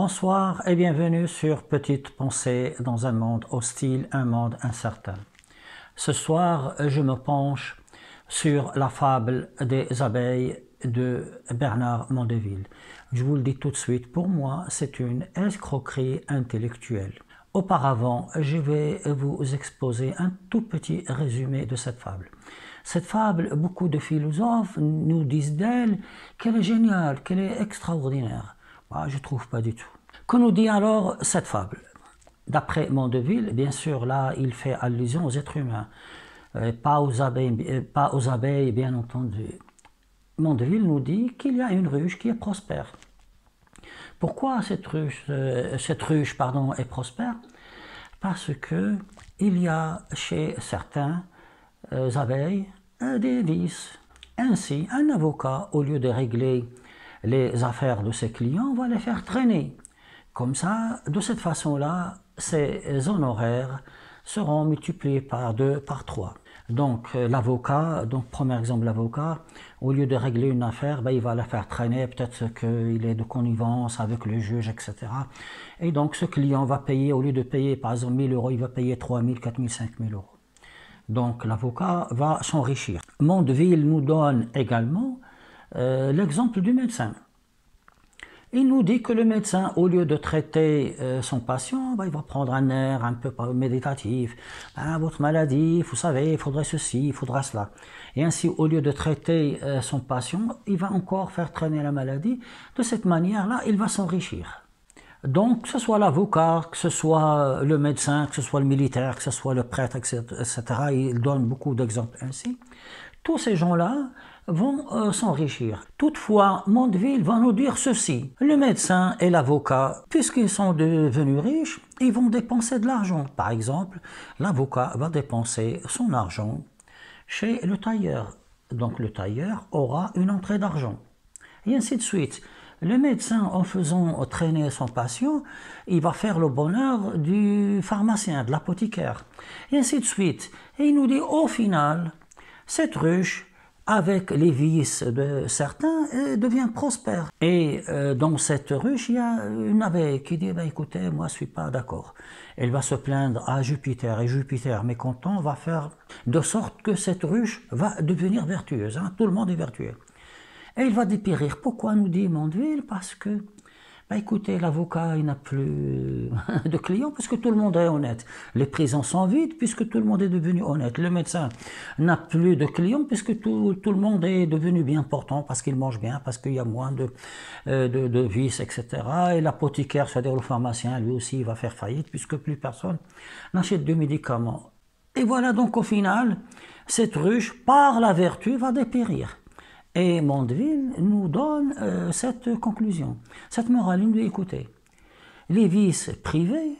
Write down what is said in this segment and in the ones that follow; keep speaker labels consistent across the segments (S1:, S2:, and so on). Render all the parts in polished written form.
S1: Bonsoir et bienvenue sur Petite Pensée dans un monde hostile, un monde incertain. Ce soir, je me penche sur la fable des abeilles de Bernard Mandeville. Je vous le dis tout de suite, pour moi, c'est une escroquerie intellectuelle. Auparavant, je vais vous exposer un tout petit résumé de cette fable. Cette fable, beaucoup de philosophes nous disent d'elle qu'elle est géniale, qu'elle est extraordinaire. Moi, je ne trouve pas du tout. Que nous dit alors cette fable? D'après Mandeville, bien sûr, là, il fait allusion aux êtres humains, pas aux abeilles, bien entendu. Mandeville nous dit qu'il y a une ruche qui est prospère. Pourquoi cette ruche est prospère? Parce que il y a chez certains abeilles des vices. Ainsi, un avocat, au lieu de régler les affaires de ses clients, va les faire traîner. Comme ça, de cette façon-là, ses honoraires seront multipliés par 2, par 3. Donc l'avocat, premier exemple, l'avocat, au lieu de régler une affaire, il va la faire traîner, peut-être qu'il est de connivence avec le juge, etc. Et donc ce client va payer, au lieu de payer par exemple 1000 euros, il va payer 3000, 4000, 5000 euros. Donc l'avocat va s'enrichir. Mandeville nous donne également l'exemple du médecin. Il nous dit que le médecin, au lieu de traiter son patient, il va prendre un air un peu méditatif. Votre maladie, vous savez, il faudrait ceci, il faudra cela. Et ainsi, au lieu de traiter son patient, il va encore faire traîner la maladie. De cette manière-là, il va s'enrichir. Donc, que ce soit l'avocat, que ce soit le médecin, que ce soit le militaire, que ce soit le prêtre, etc., il donne beaucoup d'exemples ainsi. Tous ces gens-là vont s'enrichir. Toutefois, Mandeville va nous dire ceci. Le médecin et l'avocat, puisqu'ils sont devenus riches, ils vont dépenser de l'argent. Par exemple, l'avocat va dépenser son argent chez le tailleur. Donc le tailleur aura une entrée d'argent. Et ainsi de suite. Le médecin, en faisant traîner son patient, il va faire le bonheur du pharmacien, de l'apothicaire. Et ainsi de suite. Et il nous dit, au final, cette ruche, avec les vices de certains, devient prospère. Et dans cette ruche, il y a une abeille qui dit, écoutez, moi je ne suis pas d'accord. Elle va se plaindre à Jupiter, et Jupiter, mécontent, va faire de sorte que cette ruche va devenir vertueuse. Tout le monde est vertueux. Et il va dépérir. Pourquoi nous dit Mandeville? Parce que, écoutez, l'avocat, il n'a plus de clients puisque tout le monde est honnête. Les prisons sont vides puisque tout le monde est devenu honnête. Le médecin n'a plus de clients puisque tout le monde est devenu bien portant parce qu'il mange bien, parce qu'il y a moins de vices, etc. Et l'apothicaire, c'est-à-dire le pharmacien, lui aussi, il va faire faillite puisque plus personne n'achète de médicaments. Et voilà donc au final, cette ruche, par la vertu, va dépérir. Et Mandeville nous donne cette conclusion, cette morale. Il nous dit, écoutez, les vices privés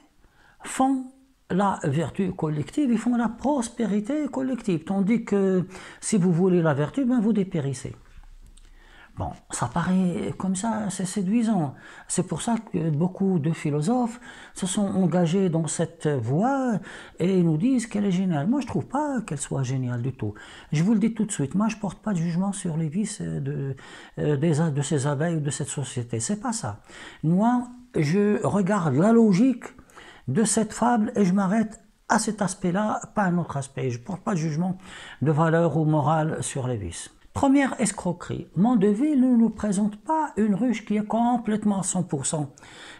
S1: font la vertu collective, ils font la prospérité collective, tandis que si vous voulez la vertu, vous dépérissez. Bon, ça paraît comme ça, c'est séduisant. C'est pour ça que beaucoup de philosophes se sont engagés dans cette voie et nous disent qu'elle est géniale. Moi, je ne trouve pas qu'elle soit géniale du tout. Je vous le dis tout de suite, moi, je ne porte pas de jugement sur les vices de ces abeilles ou de cette société. C'est pas ça. Moi, je regarde la logique de cette fable et je m'arrête à cet aspect-là, pas à un autre aspect. Je ne porte pas de jugement de valeur ou morale sur les vices. Première escroquerie. Mandeville ne nous présente pas une ruche qui est complètement 100%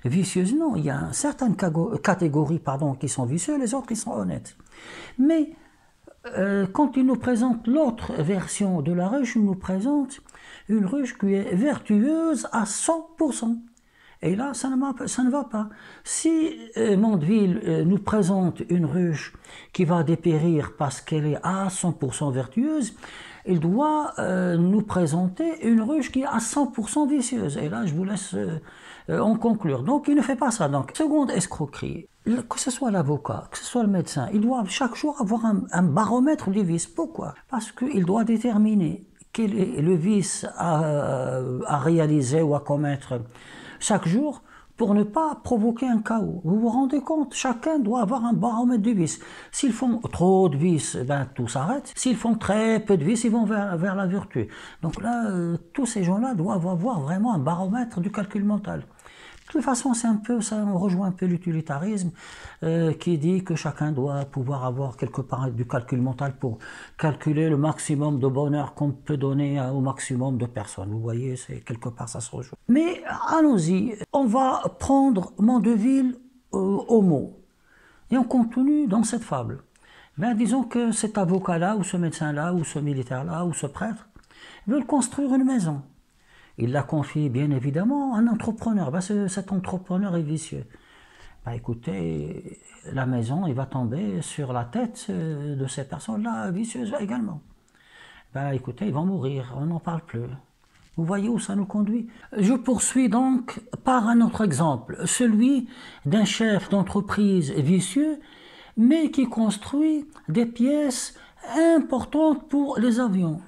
S1: vicieuse. Non, il y a certaines catégories qui sont vicieuses, les autres qui sont honnêtes. Mais quand il nous présente l'autre version de la ruche, il nous présente une ruche qui est vertueuse à 100%. Et là, ça ne va pas. Si Mandeville nous présente une ruche qui va dépérir parce qu'elle est à 100% vertueuse, il doit nous présenter une ruche qui est à 100% vicieuse. Et là, je vous laisse en conclure. Donc, il ne fait pas ça. Donc, seconde escroquerie. Que ce soit l'avocat, que ce soit le médecin, il doit chaque jour avoir un baromètre du vice. Pourquoi? Parce qu'il doit déterminer quel est le vice à réaliser ou à commettre chaque jour pour ne pas provoquer un chaos. Vous vous rendez compte? Chacun doit avoir un baromètre de vices. S'ils font trop de vices, tout s'arrête. S'ils font très peu de vices, ils vont vers la vertu. Donc là, tous ces gens-là doivent avoir vraiment un baromètre du calcul mental. toute façon, c'est un peu ça, on rejoint un peu l'utilitarisme qui dit que chacun doit pouvoir avoir quelque part du calcul mental pour calculer le maximum de bonheur qu'on peut donner au maximum de personnes. Vous voyez, c'est quelque part ça se rejoint. Mais allons-y, on va prendre Mandeville au mot et on continue dans cette fable. Ben, disons que cet avocat-là, ou ce médecin-là, ou ce militaire-là, ou ce prêtre veulent construire une maison. Il la confie bien évidemment à un entrepreneur. Ben, cet entrepreneur est vicieux. Ben, écoutez, la maison, il va tomber sur la tête de ces personnes-là vicieuses également. Ben, écoutez, ils vont mourir, on n'en parle plus. Vous voyez où ça nous conduit? Je poursuis donc par un autre exemple, celui d'un chef d'entreprise vicieux, mais qui construit des pièces importantes pour les avions.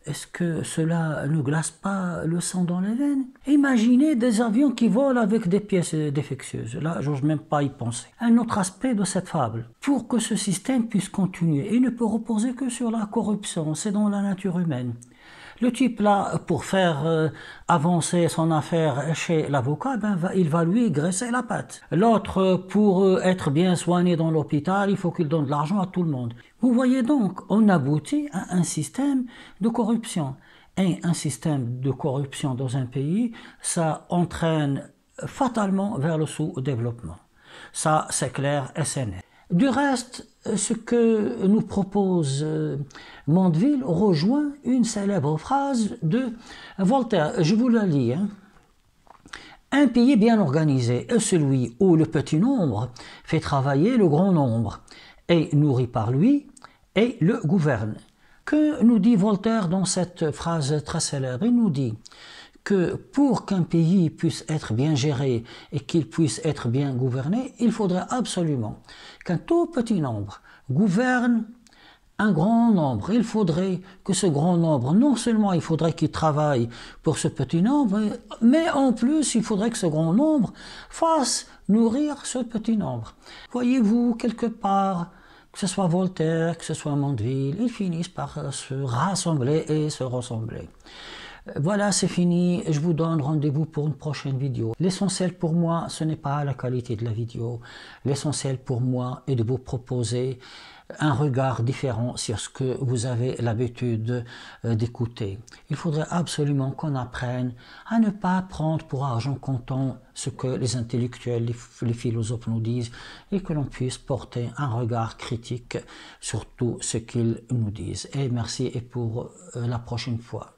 S1: Est-ce que cela ne glace pas le sang dans les veines? Imaginez des avions qui volent avec des pièces défectueuses. Là, j'ose même pas y penser. Un autre aspect de cette fable. Pour que ce système puisse continuer, il ne peut reposer que sur la corruption. C'est dans la nature humaine. Le type là, pour faire avancer son affaire chez l'avocat, ben, il va lui graisser la patte. L'autre, pour être bien soigné dans l'hôpital, il faut qu'il donne de l'argent à tout le monde. Vous voyez donc, on aboutit à un système de corruption. Et un système de corruption dans un pays, ça entraîne fatalement vers le sous-développement. Ça, c'est clair et c'est net. Du reste, ce que nous propose Mandeville rejoint une célèbre phrase de Voltaire. Je vous la lis. Un pays bien organisé est celui où le petit nombre fait travailler le grand nombre, est nourri par lui et le gouverne. Que nous dit Voltaire dans cette phrase très célèbre? Il nous dit que pour qu'un pays puisse être bien géré et qu'il puisse être bien gouverné, il faudrait absolument qu'un tout petit nombre gouverne un grand nombre. Il faudrait que ce grand nombre, non seulement il faudrait qu'il travaille pour ce petit nombre, mais en plus il faudrait que ce grand nombre fasse nourrir ce petit nombre. Voyez-vous, quelque part, que ce soit Voltaire, que ce soit Mandeville, ils finissent par se rassembler et se ressembler. Voilà, c'est fini. Je vous donne rendez-vous pour une prochaine vidéo. L'essentiel pour moi, ce n'est pas la qualité de la vidéo. L'essentiel pour moi est de vous proposer un regard différent sur ce que vous avez l'habitude d'écouter. Il faudrait absolument qu'on apprenne à ne pas prendre pour argent comptant ce que les intellectuels, les philosophes nous disent et que l'on puisse porter un regard critique sur tout ce qu'ils nous disent. Et merci et pour la prochaine fois.